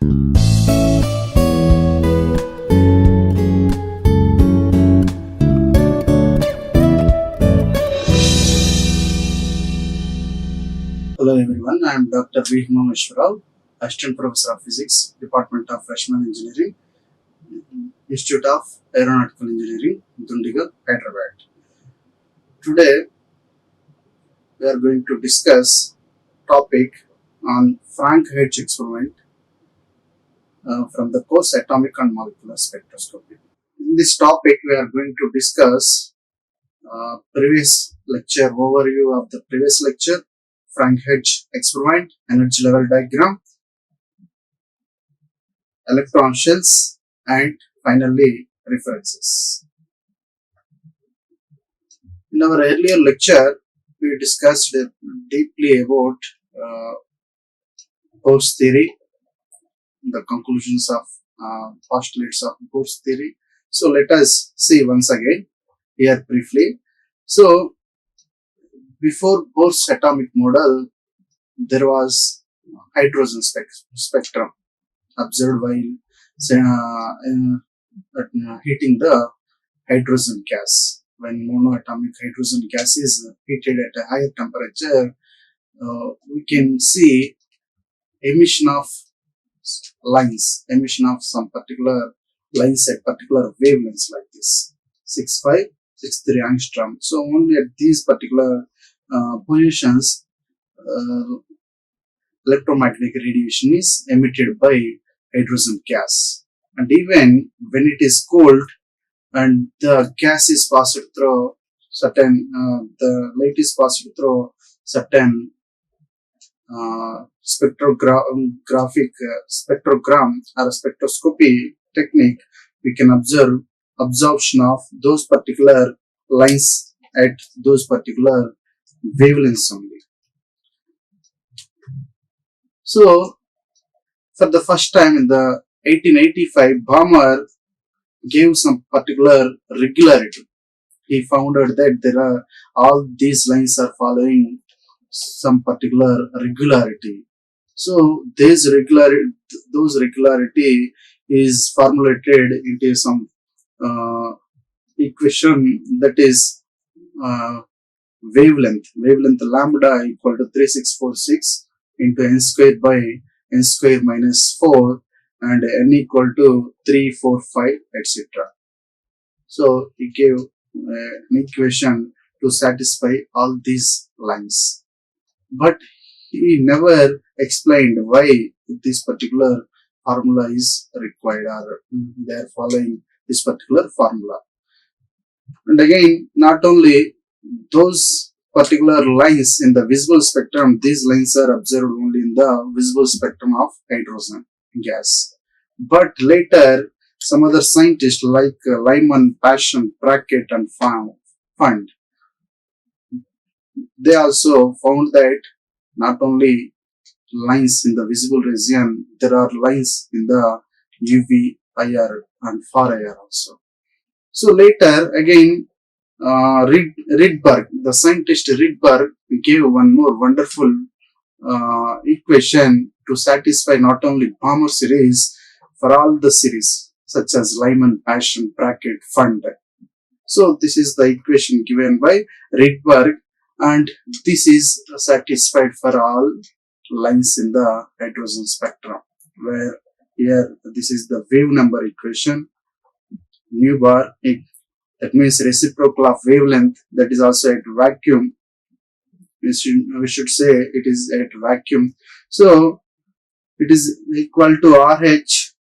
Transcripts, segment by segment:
Hello everyone, I am Dr. Vemula Himamaheswara Rao, Assistant Professor of Physics, Department of Freshman Engineering, Institute of Aeronautical Engineering, Dundigal, Hyderabad. Today we are going to discuss topic on Frank-Hertz experiment from the course Atomic and Molecular Spectroscopy. In this topic we are going to discuss previous lecture overview of the previous lecture, Frank-Hertz experiment, energy level diagram, electron shells, and finally references. In our earlier lecture, we discussed deeply about Bohr's theory, the conclusions of postulates of Bohr's theory. So let us see once again here briefly. So before Bohr's atomic model, there was hydrogen spectrum observed while heating the hydrogen gas. When monoatomic hydrogen gas is heated at a higher temperature, we can see emission of lines, emission of some particular lines at particular wavelengths like this, 6563 angstrom. So only at these particular positions, electromagnetic radiation is emitted by hydrogen gas. And even when it is cold and the gas is passed through certain, the light is passed through certain spectrogram or spectroscopy technique, we can observe absorption of those particular lines at those particular wavelengths only. So, for the first time in the 1885, Balmer gave some particular regularity. He found out that there are all these lines are following some particular regularity. So those regularity is formulated into some equation, that is wavelength lambda equal to 3646 into n square by n square minus 4 and n equal to 345 etc. So he gave an equation to satisfy all these lines, but he never explained why this particular formula is required or they are following this particular formula. And again, not only those particular lines in the visible spectrum, these lines are observed only in the visible spectrum of hydrogen gas. But later, some other scientists like Lyman, Passion, Brackett, and Fund, they also found that not only lines in the visible region, there are lines in the UV, IR, and far IR also. So later, again, Rydberg, the scientist Rydberg, gave one more wonderful equation to satisfy not only Balmer series, for all the series such as Lyman, Passion, Brackett, Fund. So this is the equation given by Rydberg, and this is satisfied for all lines in the hydrogen spectrum, where here this is the wave number equation, nu bar, that means reciprocal of wavelength, that is also at vacuum. We should say it is at vacuum. So it is equal to RH,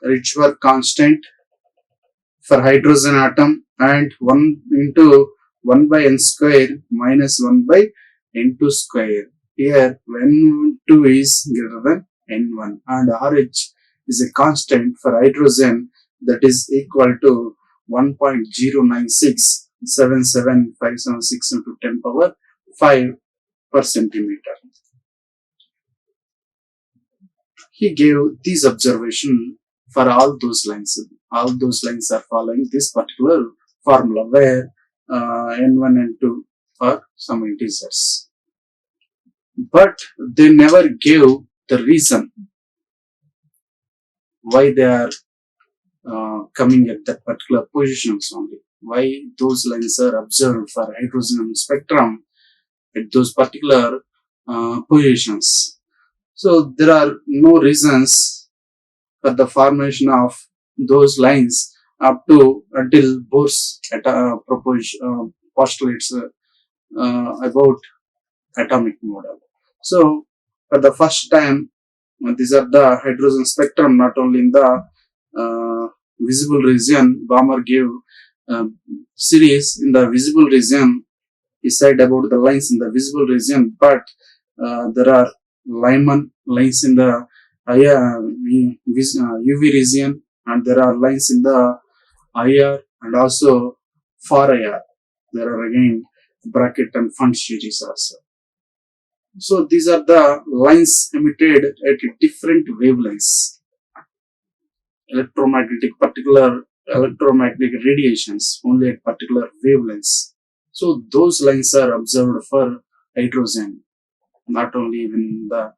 Rydberg constant, for hydrogen atom, and 1 into 1 by n square minus 1 by n2 square. Here n2 is greater than n1, and RH is a constant for hydrogen, that is equal to 1.096 77576 into 10 power 5 per centimeter. He gave this observation for all those lines. All those lines are following this particular formula, where n1 and 2 are some integers. But they never gave the reason why they are coming at that particular positions only. Why those lines are observed for hydrogen spectrum at those particular positions. So there are no reasons for the formation of those lines up to until Bohr's postulates about atomic model. So for the first time, these are the hydrogen spectrum not only in the visible region. Balmer gave series in the visible region. He said about the lines in the visible region, but there are Lyman lines in the UV region, and there are lines in the IR and also far IR. There are again bracket and fund series also. So these are the lines emitted at different wavelengths. Particular electromagnetic radiations only at particular wavelengths. So those lines are observed for hydrogen, not only in the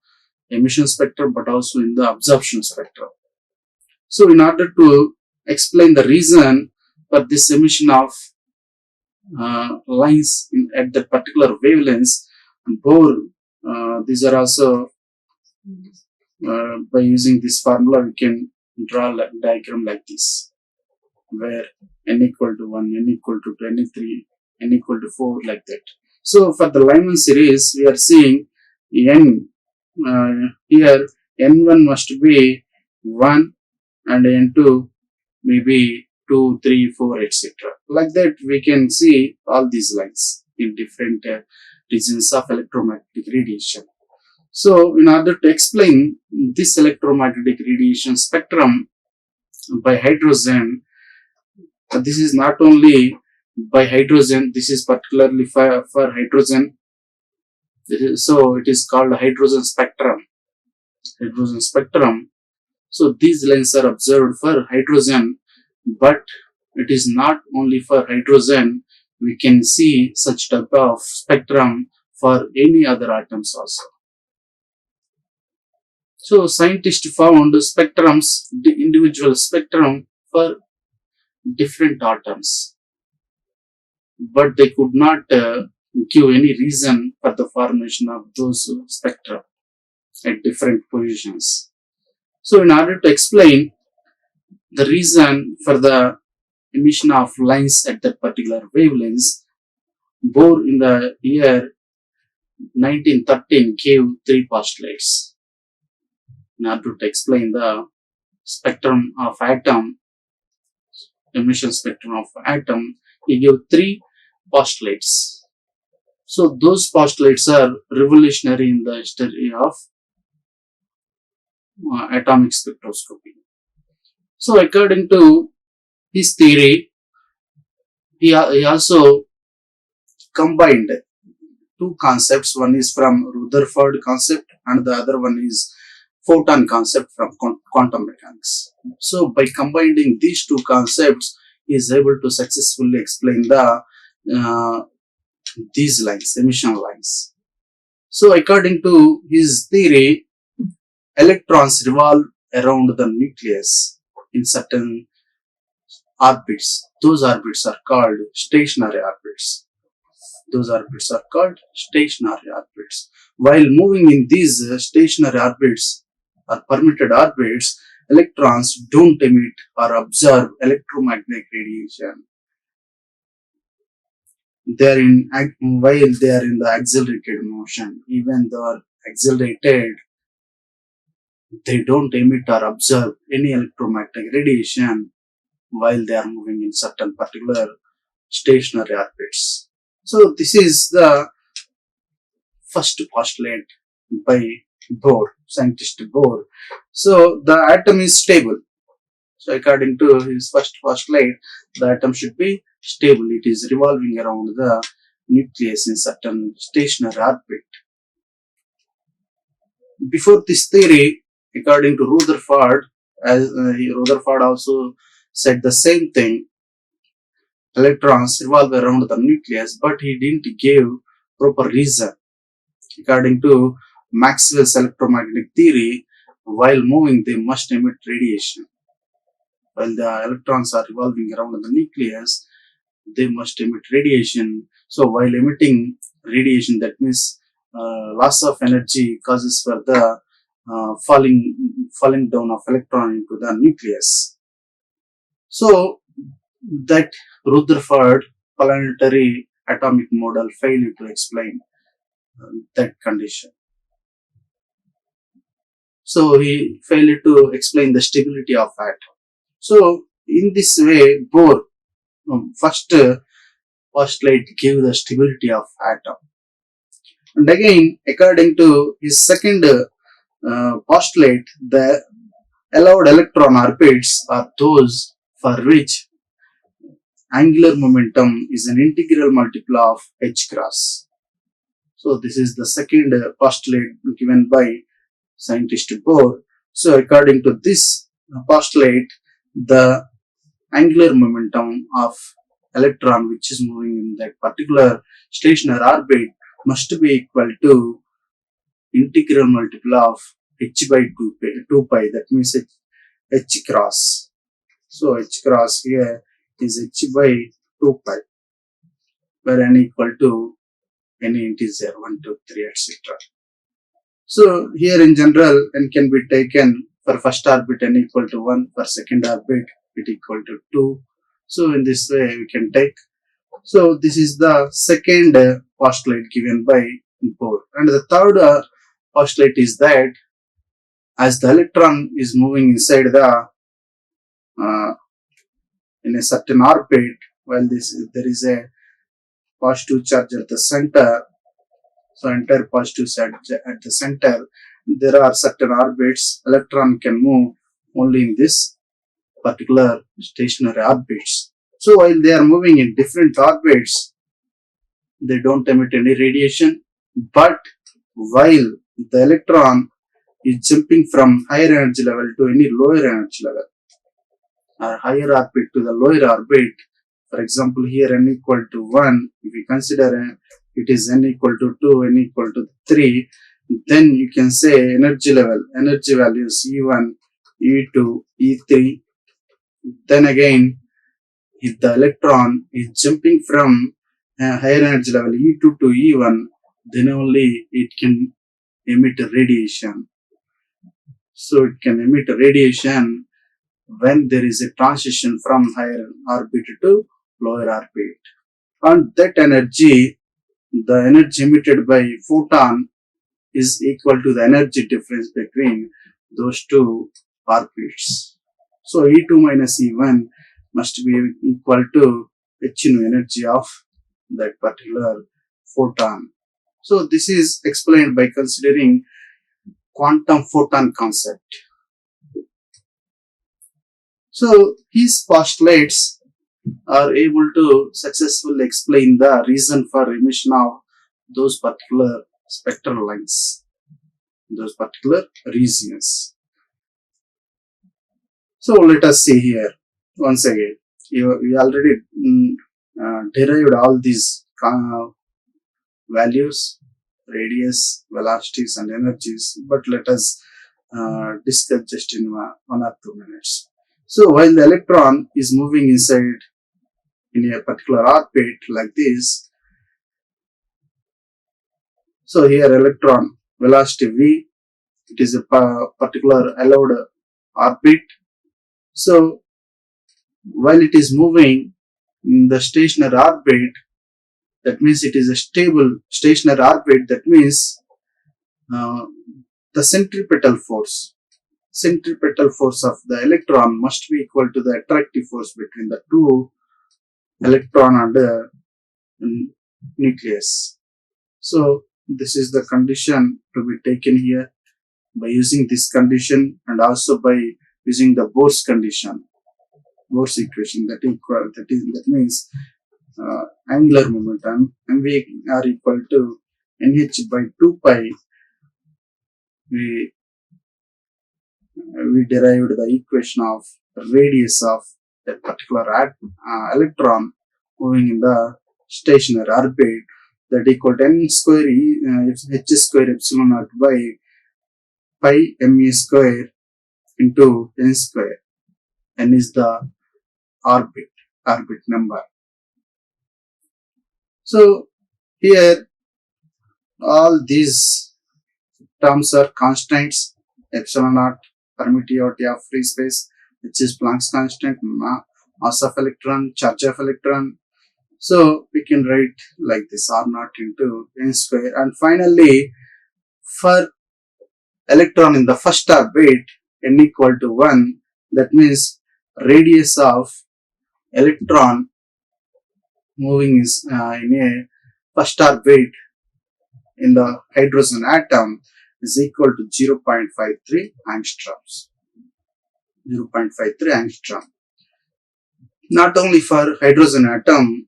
emission spectrum but also in the absorption spectrum. So in order to explain the reason for this emission of lines at that particular wavelengths, Bohr, these are also by using this formula we can draw a diagram like this, where n equal to 1, n equal to 2, n 3, n equal to 4, like that. So for the Lyman series, we are seeing n here n1 must be 1 and n2 maybe 2, 3, 4, etc. Like that we can see all these lines in different regions of electromagnetic radiation. So in order to explain this electromagnetic radiation spectrum by hydrogen, this is not only by hydrogen, this is particularly for hydrogen. So it is called hydrogen spectrum. Hydrogen spectrum. So these lines are observed for hydrogen, but it is not only for hydrogen. We can see such type of spectrum for any other atoms also. So scientists found spectrums, the individual spectrum for different atoms, but they could not give any reason for the formation of those spectra at different positions. So in order to explain the reason for the emission of lines at that particular wavelengths, Bohr in the year 1913 gave 3 postulates. In order to explain the spectrum of atom, emission spectrum of atom, he gave 3 postulates. So those postulates are revolutionary in the history of atomic spectroscopy. So according to his theory, he also combined 2 concepts. One is from Rutherford concept and the other one is photon concept from quantum mechanics. So by combining these 2 concepts, he is able to successfully explain the these lines, emission lines. So according to his theory, electrons revolve around the nucleus in certain orbits. Those orbits are called stationary orbits. Those orbits are called stationary orbits. While moving in these stationary orbits or permitted orbits, electrons don't emit or absorb electromagnetic radiation. While they are in the accelerated motion, even though accelerated, they don't emit or absorb any electromagnetic radiation while they are moving in certain particular stationary orbits. So this is the first postulate by Bohr, scientist Bohr. So the atom is stable. So according to his first postulate, the atom should be stable. It is revolving around the nucleus in certain stationary orbit. Before this theory, according to Rutherford, as Rutherford also said the same thing, electrons revolve around the nucleus, but he didn't give proper reason. According to Maxwell's electromagnetic theory, while moving they must emit radiation. While the electrons are revolving around the nucleus, they must emit radiation. So while emitting radiation, that means loss of energy causes for the falling down of electron into the nucleus. So that Rutherford planetary atomic model failed to explain that condition. So he failed to explain the stability of atom. So in this way, Bohr first postulate gave the stability of atom. And again, according to his second postulate, the allowed electron orbits are those for which angular momentum is an integral multiple of h cross. So this is the second postulate given by scientist Bohr. So according to this postulate, the angular momentum of electron which is moving in that particular stationary orbit must be equal to integral multiple of h by 2 pi, that means h cross. So h cross here is h by 2 pi, where n equal to any integer 1, 2, 3, etc. So here in general, n can be taken for first orbit n equal to 1, for second orbit it equal to 2. So in this way we can take. So this is the second postulate given by Bohr. And the third postulate is that as the electron is moving inside the in a certain orbit, while there is a positive charge at the center, so entire positive charge at the center, there are certain orbits, electron can move only in this particular stationary orbits. So while they are moving in different orbits, they don't emit any radiation, but while the electron is jumping from higher energy level to any lower energy level, or higher orbit to the lower orbit, for example here n equal to 1, if we consider it is n equal to 2, n equal to 3, then you can say energy values E1, E2, E3. Then again, if the electron is jumping from higher energy level E2 to E1, then only it can emit radiation. So it can emit radiation when there is a transition from higher orbit to lower orbit. And that energy, the energy emitted by photon, is equal to the energy difference between those two orbits. So E2 minus E1 must be equal to h nu energy of that particular photon. So this is explained by considering quantum photon concept. So his postulates are able to successfully explain the reason for emission of those particular spectral lines, those particular regions. So let us see here once again. We already derived all these values, radius, velocities and energies, but let us discuss just in 1 or 2 minutes. So while the electron is moving inside in a particular orbit like this, so here electron velocity v, it is a particular allowed orbit. So while it is moving in the stationary orbit, that means it is a stable stationary orbit, that means the centripetal force of the electron must be equal to the attractive force between the two electron and the nucleus. So this is the condition to be taken here. By using this condition and also by using the Bohr's condition, Bohr's equation, that means angular momentum mv are equal to nh by 2 pi. We derived the equation of radius of that particular electron moving in the stationary orbit, that equal to n square h square epsilon naught by pi me square into n square. N is the orbit number. So here all these terms are constants. Epsilon naught, permittivity of free space, which is Planck's constant, mass of electron, charge of electron. So we can write like this, R naught into n square. And finally, for electron in the first orbit, n equal to 1, that means radius of electron moving is in a first orbit in the hydrogen atom is equal to 0.53 angstroms. 0.53 angstrom. Not only for hydrogen atom,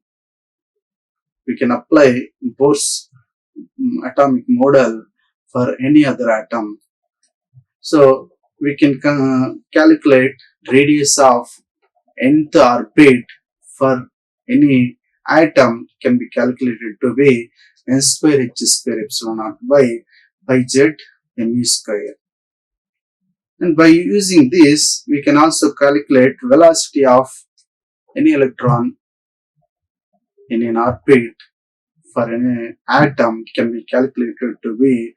we can apply Bohr's atomic model for any other atom. So we can calculate radius of nth orbit for any atom can be calculated to be n square h square epsilon naught by pi z mu square. And by using this, we can also calculate velocity of any electron in an orbit for any atom can be calculated to be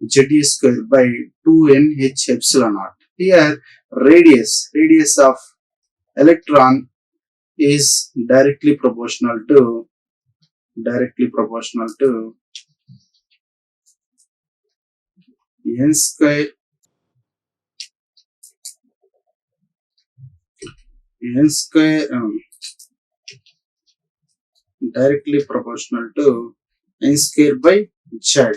Z square by 2nh epsilon naught. Here radius of electron is directly proportional to n square directly proportional to n square by z.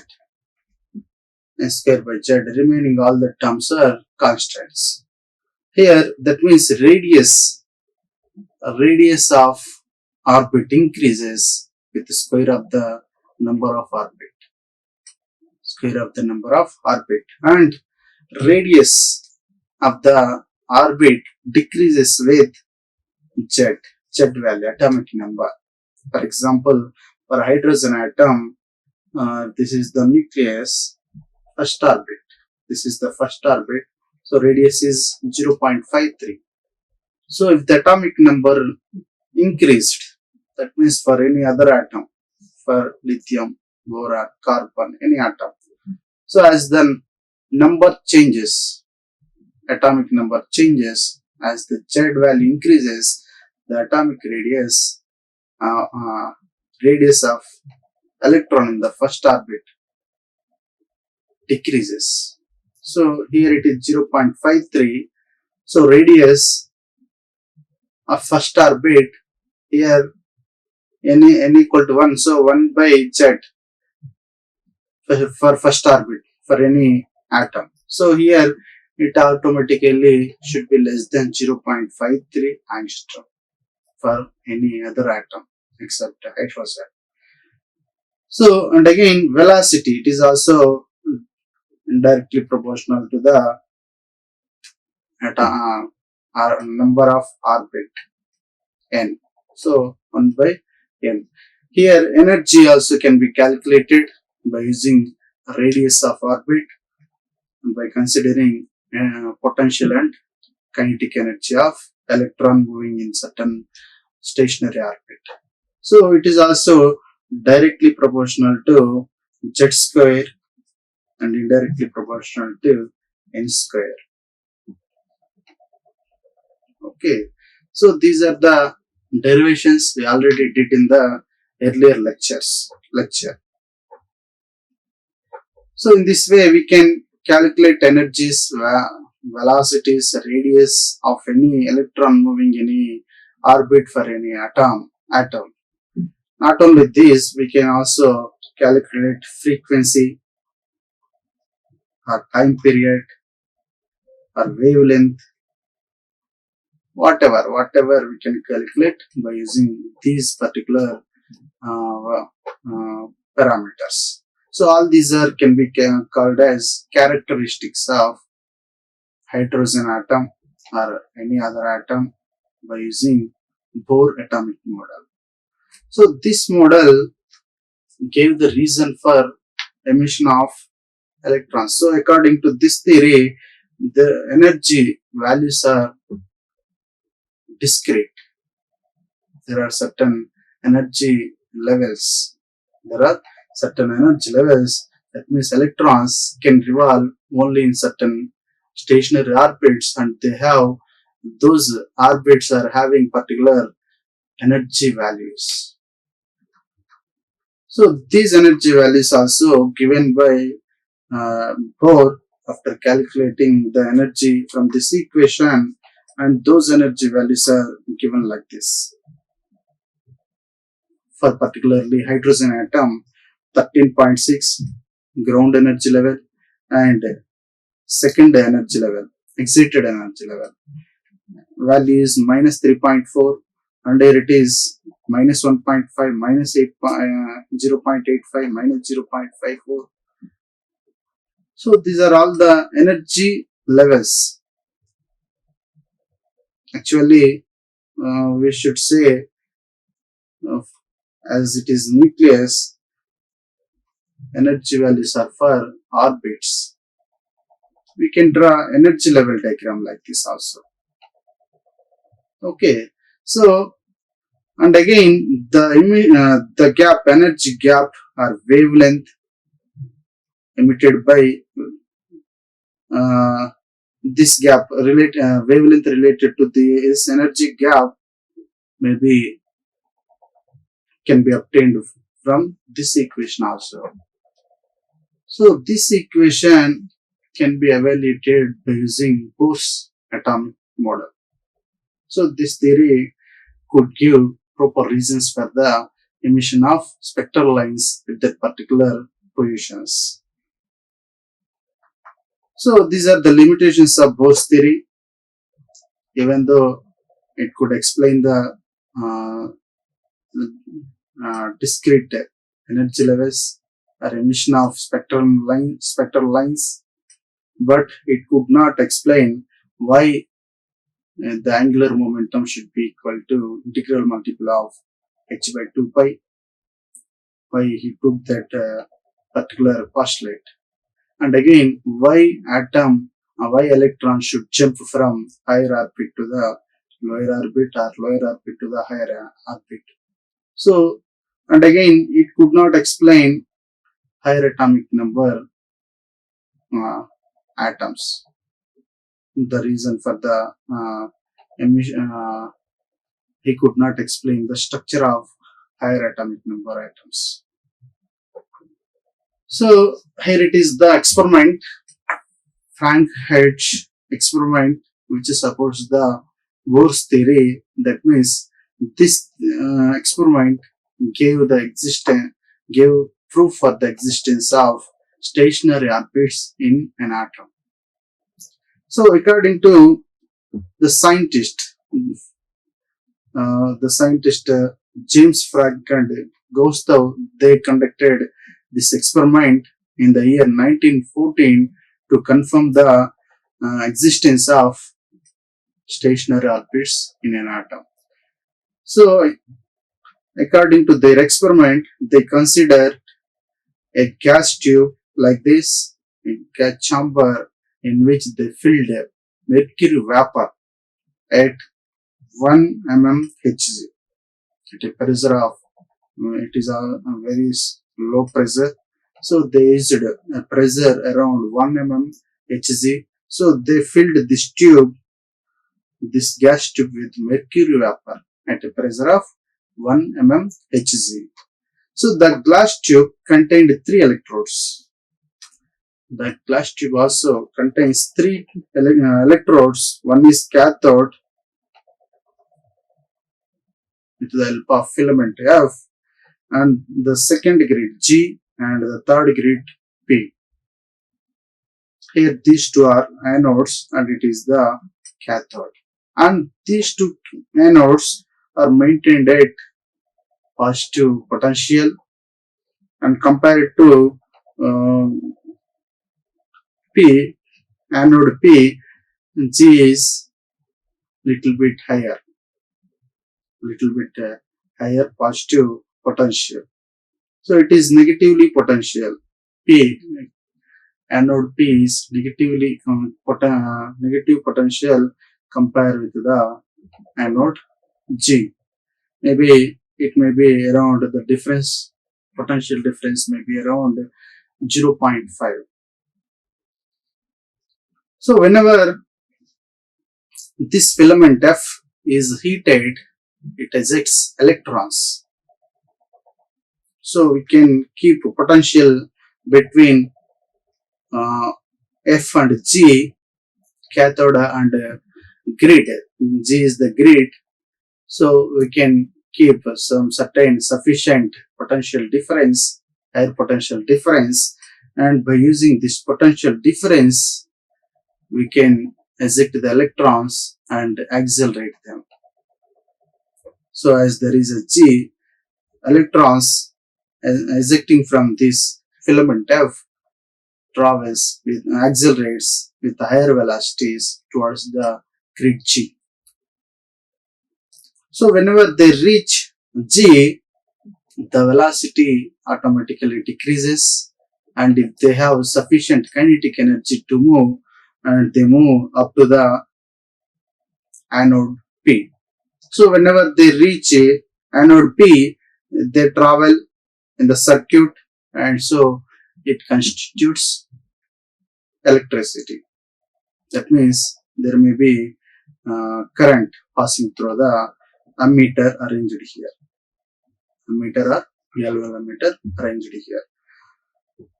N square by z, remaining all the terms are constants. Here that means radius of orbit increases with the square of the number of orbit. And radius of the orbit decreases with z value, atomic number. For example, for hydrogen atom, this is the nucleus, first orbit. This is the first orbit. So radius is 0.53. So if the atomic number increased, that means for any other atom, for lithium, boron, carbon, any atom. So as the number changes, atomic number changes, as the z value increases, the atomic radius of electron in the first orbit decreases. So here it is 0.53. So radius of first orbit here n equal to 1. So 1 by z for first orbit for any atom. So here it automatically should be less than 0.53 angstrom for any other atom except hydrogen. So, and again velocity, it is also directly proportional to the number of orbit n. So 1 by n. Here energy also can be calculated by using radius of orbit and by considering potential and kinetic energy of electron moving in certain stationary orbit. So it is also directly proportional to z square and indirectly proportional to n square. Okay, so these are the derivations we already did in the earlier lecture. So in this way we can calculate energies, velocities, radius of any electron moving any orbit for any atom. Not only this, we can also calculate frequency or time period or wavelength, whatever we can calculate by using these particular parameters. So all these can be called as characteristics of hydrogen atom or any other atom by using Bohr atomic model. So this model gave the reason for emission of electrons. So according to this theory, the energy values are discrete. There are certain energy levels. There are certain energy levels. That means electrons can revolve only in certain stationary orbits, and they have those orbits are having particular energy values. So these energy values also given by Bohr after calculating the energy from this equation, and those energy values are given like this. For particularly hydrogen atom, 13.6 ground energy level and second energy level, excited energy level. Value is minus 3.4, and here it is minus 1.5, minus 8, 0.85, minus 0.54. So these are all the energy levels. Actually, we should say, as it is nucleus, energy values are for orbits. We can draw energy level diagram like this also. Okay, so and again the gap, energy gap or wavelength emitted by this gap wavelength related to this energy gap maybe can be obtained from this equation also. So this equation can be evaluated by using Bohr's atomic model. So this theory could give proper reasons for the emission of spectral lines at their particular positions. So these are the limitations of Bohr's theory. Even though it could explain the discrete energy levels or emission of spectral lines, but it could not explain why the angular momentum should be equal to integral multiple of h by 2 pi. Why he took that particular postulate, and again why why electron should jump from higher orbit to the lower orbit or lower orbit to the higher orbit. So, and again it could not explain higher atomic number atoms. The reason for the emission, he could not explain the structure of higher atomic number atoms. So here it is the experiment, Frank Hertz experiment, which supports the Bohr's theory. That means this experiment gave proof for the existence of stationary orbits in an atom. So according to the scientist, James Frank and Gustav, they conducted this experiment in the year 1914 to confirm the existence of stationary orbits in an atom. So according to their experiment, they considered a gas tube like this, a gas chamber in which they filled mercury vapor at 1 mmHg at a pressure of it is a very low pressure. So they used a pressure around 1 mmHg. So they filled this gas tube with mercury vapor at a pressure of 1 mmHg. So the glass tube contained 3 electrodes. The glass tube also contains 3 electrodes. One is cathode with the help of filament F, and the second grid G, and the third grid P. Here these two are anodes and it is the cathode. And these two anodes are maintained at positive potential, and compared to P, anode P, G is little bit higher positive potential. So it is negatively potential P, anode P is negative potential compared with the anode G. Maybe it may be around the difference, potential difference may be around 0.5. So whenever this filament F is heated, it ejects electrons. So we can keep potential between F and G, cathode and grid. G is the grid. So we can keep some certain sufficient potential difference, higher potential difference, and by using this potential difference, we can eject the electrons and accelerate them. So as there is a G, electrons ejecting from this filament F travels with accelerates with higher velocities towards the grid G. So whenever they reach G, the velocity automatically decreases, and if they have sufficient kinetic energy to move, and they move up to the anode P. So whenever they reach anode P, they travel in the circuit, and so it constitutes electricity. That means there may be current passing through the ammeter arranged here. Ammeter or PLL ammeter arranged here.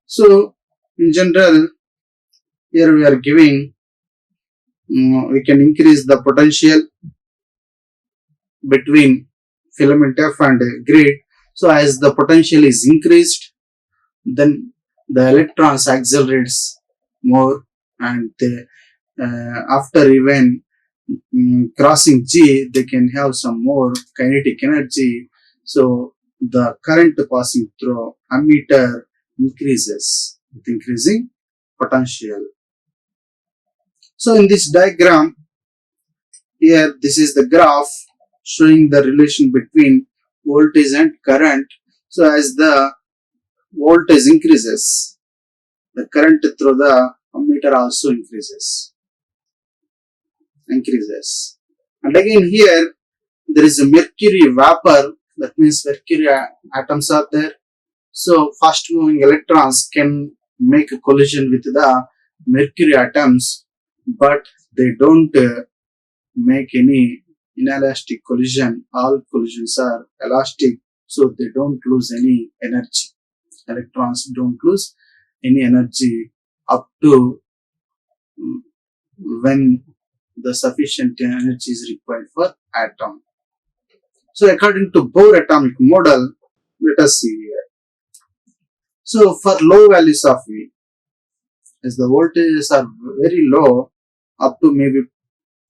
So in general, here we are giving, we can increase the potential between filament F and grid. So as the potential is increased, then the electrons accelerates more, and they, after even crossing G, they can have some more kinetic energy. So the current passing through ammeter increases with increasing potential. So in this diagram, here this is the graph showing the relation between voltage and current. So as the voltage increases, the current through the ammeter also increases. And again here there is a mercury vapor, that means mercury atoms are there. So fast moving electrons can make a collision with the mercury atoms, but they don't make any inelastic collision. All collisions are elastic, so they don't lose any energy. Electrons don't lose any energy up to when the sufficient energy is required for atom. So according to Bohr atomic model, let us see here. So for low values of V, as the voltages are very low, up to maybe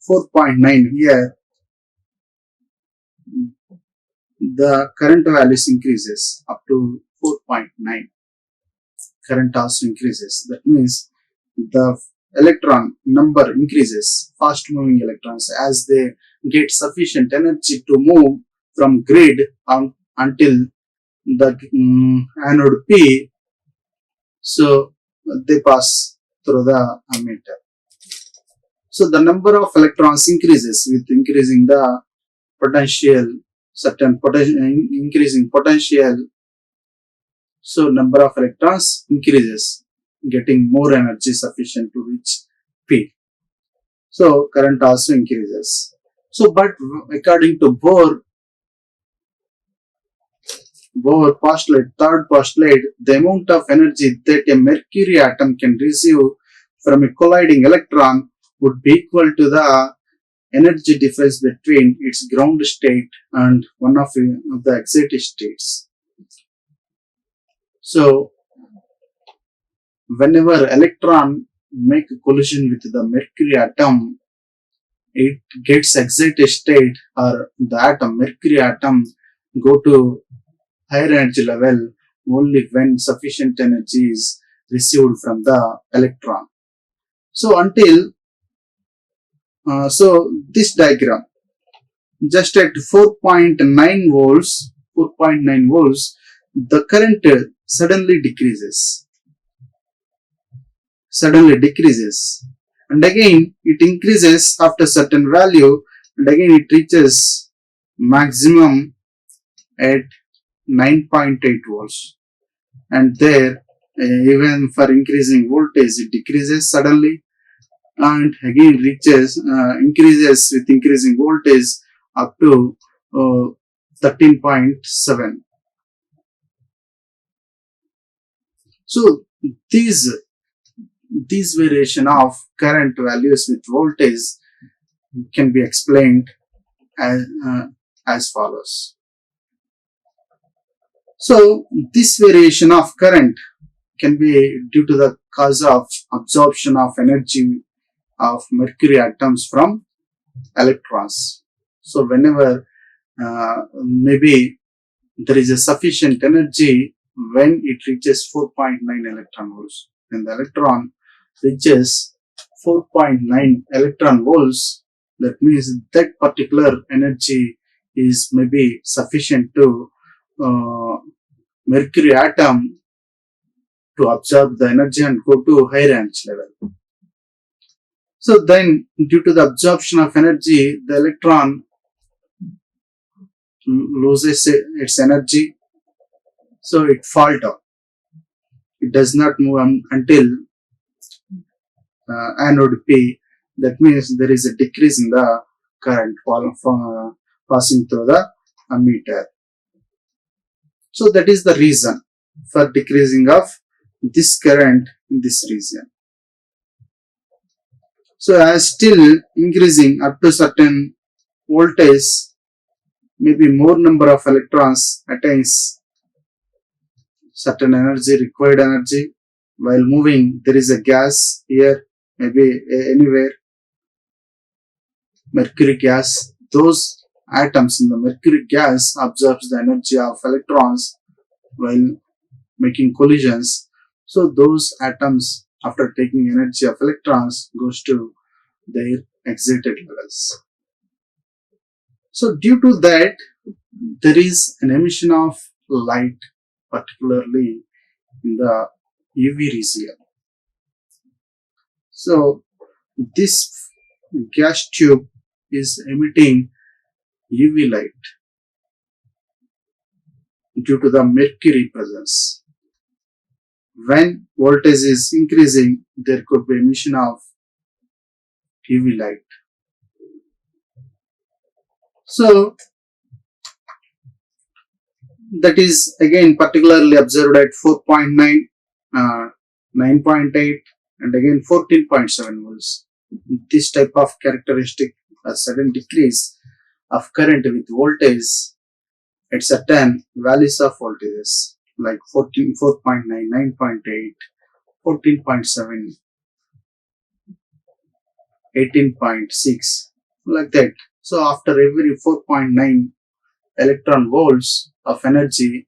4.9 here, the current values increases up to 4.9. Current also increases. That means the electron number increases, fast moving electrons, as they get sufficient energy to move from grid until the anode P. So they pass through the ammeter. So the number of electrons increases with increasing the potential, certain increasing potential. So number of electrons increases, getting more energy sufficient to reach P. So current also increases. So but according to Bohr postulate, third postulate, the amount of energy that a mercury atom can receive from a colliding electron would be equal to the energy difference between its ground state and one of the excited states. So whenever electron make a collision with the mercury atom, it gets excited state, or the atom, mercury atom, go to higher energy level only when sufficient energy is received from the electron. So until so this diagram, just at 4.9 volts, the current suddenly decreases. suddenly decreases, and again it increases after certain value, and again it reaches maximum at 9.8 volts, and there even for increasing voltage it decreases suddenly, and again reaches increases with increasing voltage up to 13.7. So these variation of current values with voltage can be explained as follows. So this variation of current can be due to the cause of absorption of energy of mercury atoms from electrons. So whenever maybe there is a sufficient energy when it reaches 4.9 electron volts. When the electron reaches 4.9 electron volts, that means that particular energy is maybe sufficient to mercury atom to absorb the energy and go to higher energy level. So then, due to the absorption of energy, the electron loses its energy, so it falls down. It does not move until anode P. That means there is a decrease in the current passing through the ammeter. So that is the reason for decreasing of this current in this region. So as still increasing up to certain voltage, maybe more number of electrons attains certain energy, required energy. While moving, there is a gas here, maybe anywhere, mercury gas. Those atoms in the mercury gas absorbs the energy of electrons while making collisions. So those atoms, after taking energy of electrons, goes to their excited levels. So due to that, there is an emission of light, particularly in the UV region. So this gas tube is emitting UV light due to the mercury presence. When voltage is increasing, there could be emission of UV light. So that is again particularly observed at 4.9, 9.8, and again 14.7 volts. This type of characteristic, a sudden decrease of current with voltage at certain values of voltages like 14, 4.9, 9.8, 14.7, 18.6, like that. So after every 4.9 electron volts of energy,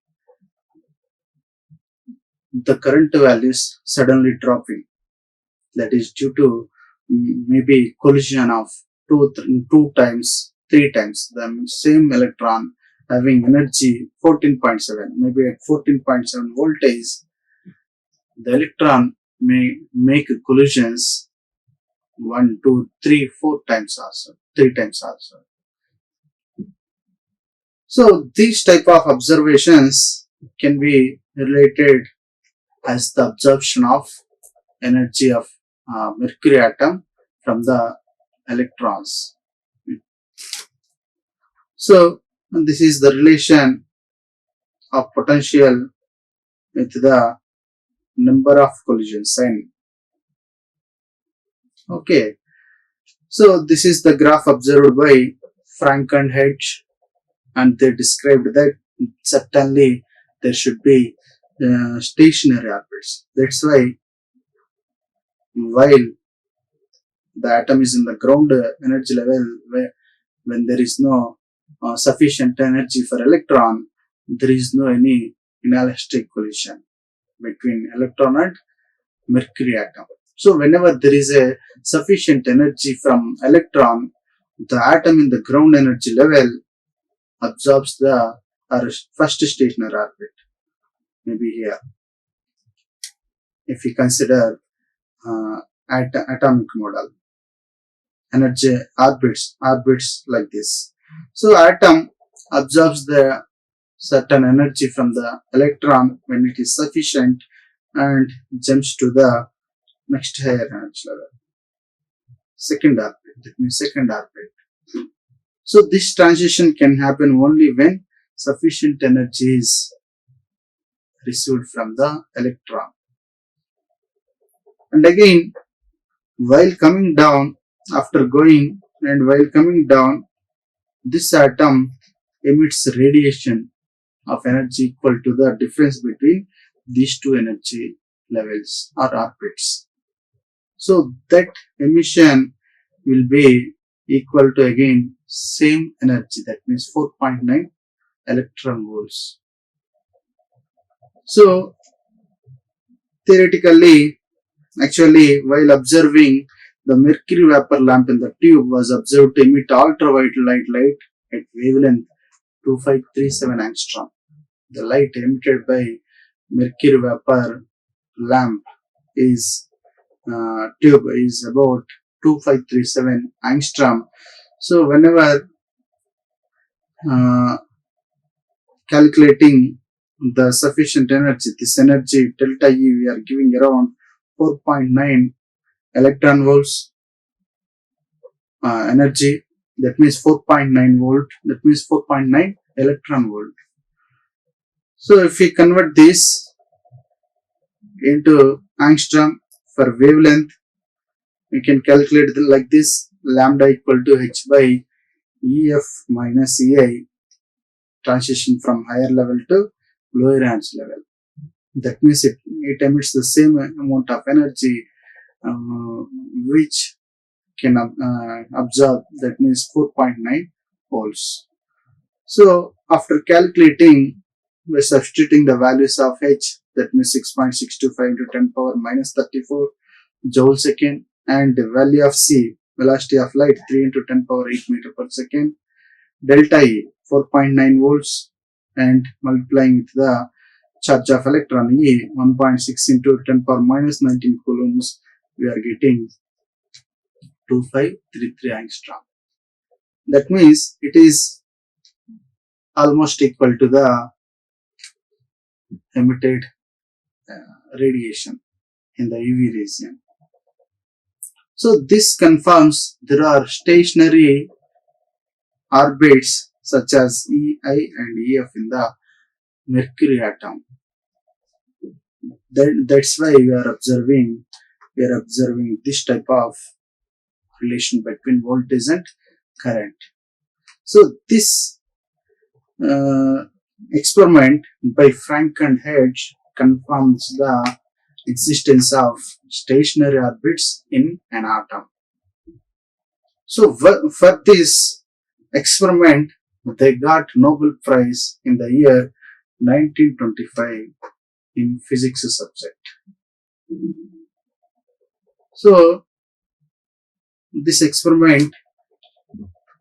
the current values suddenly dropping. That is due to maybe collision of two times, three times the same electron having energy 14.7. Maybe at 14.7 voltage, the electron may make collisions 1, 2, 3, 4 times also, 3 times also. So these type of observations can be related as the absorption of energy of mercury atom from the electrons. So this is the relation of potential with the number of collisions n. Okay, so this is the graph observed by Frank and Hedge, and they described that certainly there should be stationary orbits. That's why while the atom is in the ground energy level, when there is no sufficient energy for electron, there is no any inelastic collision between electron and mercury atom. So whenever there is a sufficient energy from electron, the atom in the ground energy level absorbs the first stationary orbit. Maybe here, if we consider atomic model. Energy orbits like this. So atom absorbs the certain energy from the electron when it is sufficient and jumps to the next higher energy level. Second orbit. That means second orbit. So this transition can happen only when sufficient energy is received from the electron. And again, while coming down, after going and while coming down, this atom emits radiation of energy equal to the difference between these two energy levels or orbits. So that emission will be equal to again same energy, that means 4.9 electron volts. So theoretically, actually, while observing, the mercury vapor lamp in the tube was observed to emit ultraviolet light at wavelength 2537 angstrom. The light emitted by mercury vapor lamp is tube is about 2537 angstrom. So whenever calculating the sufficient energy, this energy delta E, we are giving around 4.9 electron volts energy. That means 4.9 volt. That means 4.9 electron volt. So if we convert this into angstrom for wavelength, we can calculate it like this: lambda equal to h by EF minus EI, transition from higher level to lower energy level. That means it emits the same amount of energy which can absorb, that means 4.9 volts. So after calculating, by substituting the values of h, that means 6.625 into 10 power minus 34 joule second, and the value of c, velocity of light, 3 into 10 power 8 meter per second, delta E 4.9 volts, and multiplying with the charge of electron E 1.6 into 10 power minus 19 coulombs, we are getting 2533 angstrom. That means it is almost equal to the emitted radiation in the UV region. So this confirms there are stationary orbits such as EI and EF in the mercury atom. That's why we are observing this type of relation between voltage and current. So this experiment by Frank and Hertz confirms the existence of stationary orbits in an atom. So for this experiment, they got Nobel Prize in the year 1925 in physics subject. So this experiment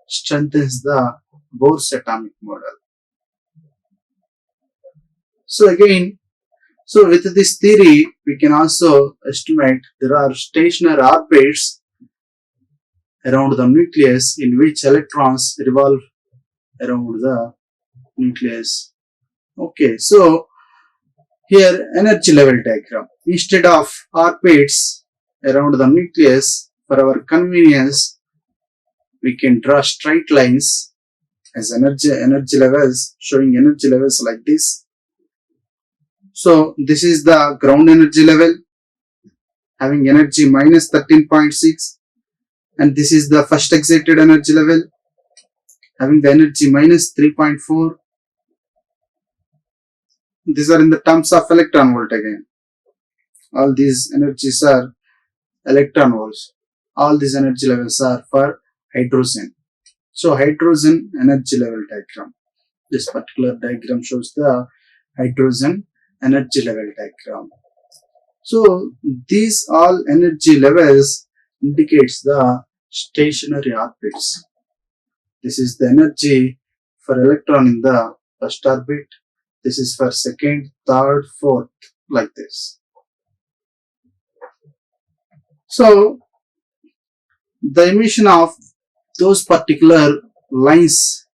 strengthens the Bohr's atomic model. So again, with this theory, we can also estimate there are stationary orbits around the nucleus in which electrons revolve around the nucleus. Okay, so here energy level diagram. Instead of orbits around the nucleus, for our convenience, we can draw straight lines as energy levels, showing energy levels like this. So this is the ground energy level, having energy minus 13.6, and this is the first excited energy level, having the energy minus 3.4. These are in the terms of electron volt again. All these energies are electron volts. All these energy levels are for hydrogen. So hydrogen energy level diagram. This particular diagram shows the hydrogen energy level diagram. So these all energy levels indicates the stationary orbits. This is the energy for electron in the first orbit. This is for second, third, fourth, like this. So the emission of those particular lines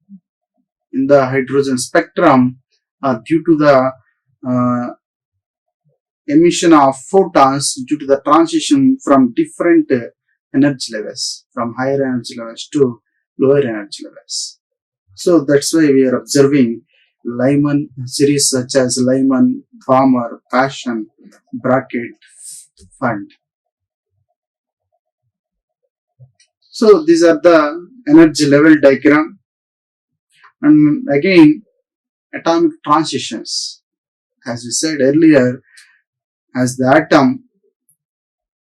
in the hydrogen spectrum are due to the uh, emission of photons due to the transition from different energy levels, from higher energy levels to lower energy levels. So that's why we are observing Lyman series such as Lyman, Palmer, Passion, Bracket, Fund. So these are the energy level diagram, and again atomic transitions. As we said earlier, as the atom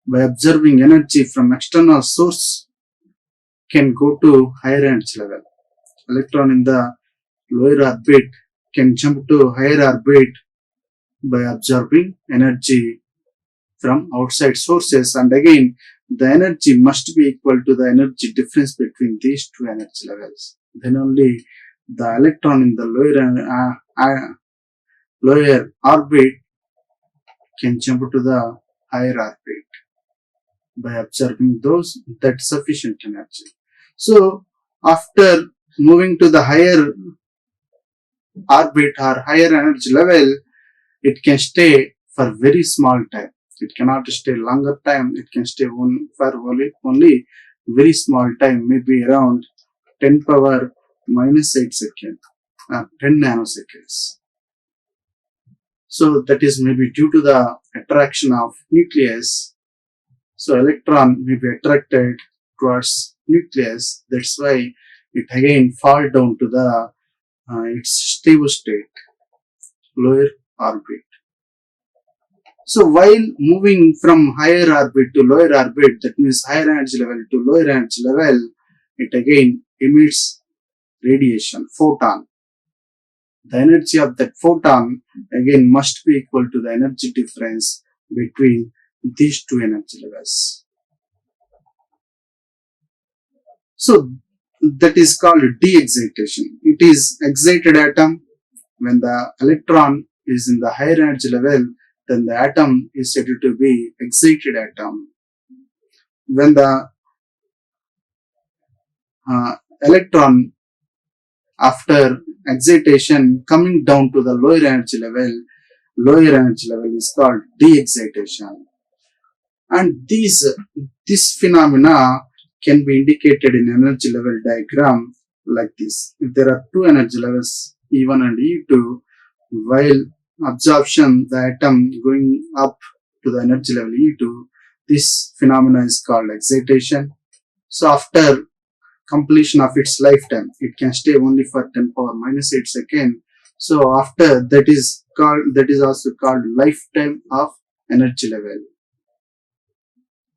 by observing energy from external source can go to higher energy level. Electron in the lower orbit can jump to higher orbit by absorbing energy from outside sources, and again the energy must be equal to the energy difference between these two energy levels. Then only the electron in the lower orbit can jump to the higher orbit by absorbing those that sufficient energy. So after moving to the higher orbit or higher energy level, it can stay for very small time. It cannot stay longer time. It can stay for only very small time, maybe around 10 power minus 8 seconds, 10 nanoseconds. So that is maybe due to the attraction of nucleus. So electron may be attracted towards nucleus. That's why it again fall down to the its stable state, lower orbit. So while moving from higher orbit to lower orbit, that means higher energy level to lower energy level, it again emits radiation, photon. The energy of that photon again must be equal to the energy difference between these two energy levels. So that is called de-excitation. It is excited atom. When the electron is in the higher energy level, then the atom is said to be excited atom. When the electron after excitation coming down to the lower energy level is called de-excitation. And this phenomena can be indicated in energy level diagram like this. If there are two energy levels E1 and E2, while absorption the atom going up to the energy level E2, this phenomena is called excitation. So after completion of its lifetime, it can stay only for 10 power minus 8 seconds. So after that is also called lifetime of energy level.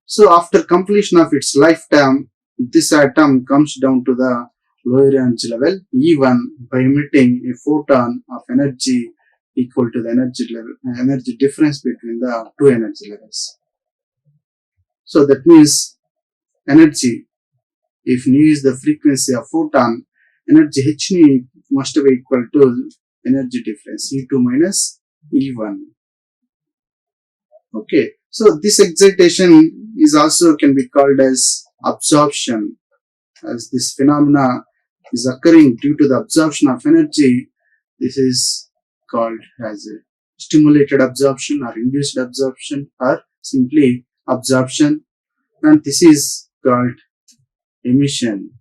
So after completion of its lifetime, this atom comes down to the lower energy level E1 by emitting a photon of energy equal to the energy difference between the two energy levels. So that means energy, if nu is the frequency of photon, energy h nu must be equal to energy difference E2 minus E1. Okay, so this excitation is also can be called as absorption, as this phenomena is occurring due to the absorption of energy. This is called as a stimulated absorption or induced absorption or simply absorption, and this is called emission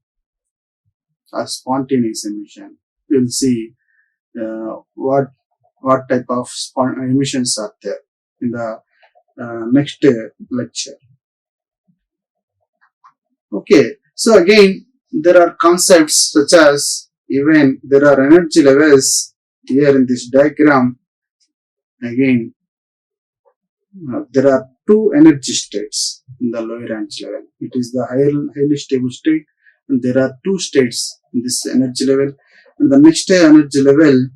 or spontaneous emission. We will see what type of emissions are there in the next lecture. Okay, so again there are concepts such as, even there are energy levels here in this diagram. Again there are two energy states in the lower energy level. It is the highly stable state, and there are two states in this energy level. And the next energy level,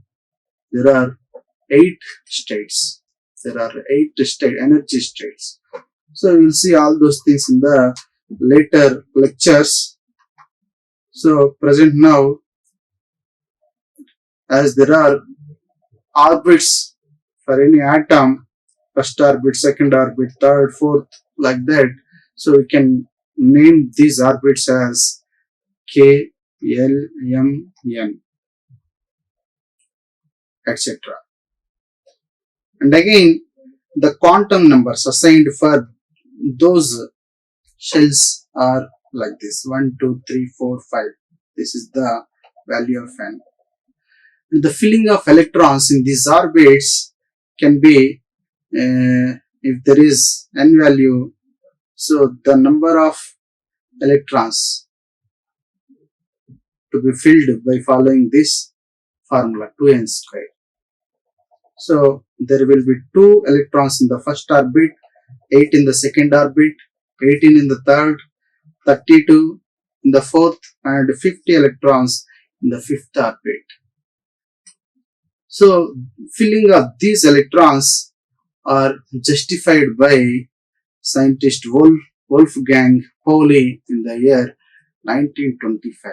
there are 8 states. There are 8 energy states. So we will see all those things in the later lectures. So present now, as there are orbits for any atom, first orbit, second orbit, third, fourth, like that. So we can name these orbits as K, L, M, N, etc. And again, the quantum numbers assigned for those shells are like this: 1, 2, 3, 4, 5. This is the value of n. The filling of electrons in these orbits can be, if there is n value, so the number of electrons to be filled by following this formula 2n squared. So there will be 2 electrons in the first orbit, 8 in the second orbit, 18 in the third, 32 in the fourth, and 50 electrons in the fifth orbit. So filling of these electrons are justified by scientist Wolfgang Pauli in the year 1925.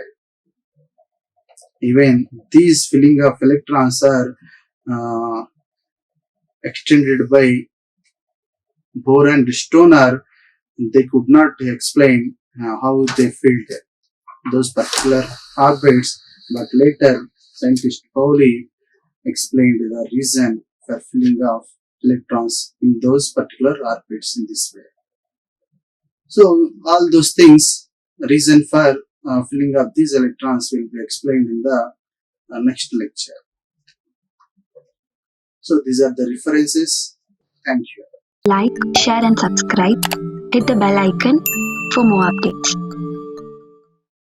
Even these filling of electrons are extended by Bohr and Stoner. They could not explain how they filled those particular orbits, but later scientist Pauli explained the reason for filling of electrons in those particular orbits in this way. So all those things, reason for filling up these electrons will be explained in the next lecture. So these are the references. Thank you. Like, share and subscribe. Hit the bell icon for more updates.